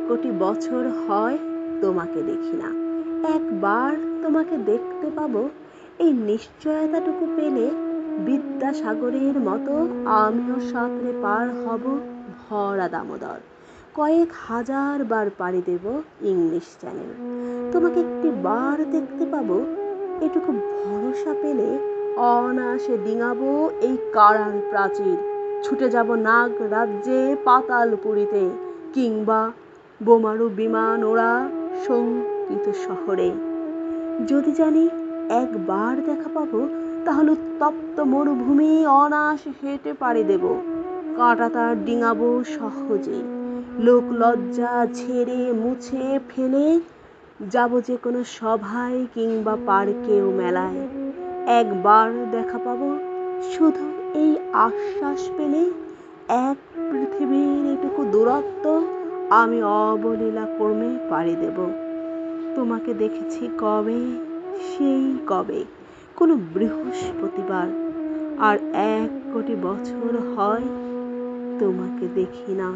কোটি বছর হয় তোমাকে দেখি না। একবার তোমাকে দেখতে পাবো, এই নিশ্চয়তাটুকু পেলে বিদ্যাসাগরের মতো আমিও সাঁতরে পার হব ভরা দামোদর। কয়েক হাজার বার পাড়ি দেব ইংলিশ চ্যানেল। তোমাকে একটি বার দেখতে পাবো, এটুকু ভরসা পেলে অনায়াসে ডিঙাবো এই কারার প্রাচীর। ছুটে যাব নাগ রাজ্যে পাতালপুরীতে, কিংবা বোমারু বিমান ওড়া শঙ্কিত শহরে। যদি জানি একবার দেখা পাবো, তাহলে তপ্ত মরুভূমি অনায়াসে হেঁটে পাড়ি দেব। কাঁটাতার ডিঙাবো সহজে, লোক লজ্জা ঝেড়ে মুছে ফেলে যাব যে কোনো সভায় কিংবা পার্কে ও মেলায়। একবার দেখা পাবো, শুধু এই আশ্বাস পেলে এক পৃথিবীর এটুকু দূরত্ব আমি অবলীলা ক্রমে পাড়ি দেব। তোমাকে দেখেছি কবে, সেই কবে, কোনো বৃহস্পতিবার। আর 1 কোটি বছর হয় তোমাকে দেখি না।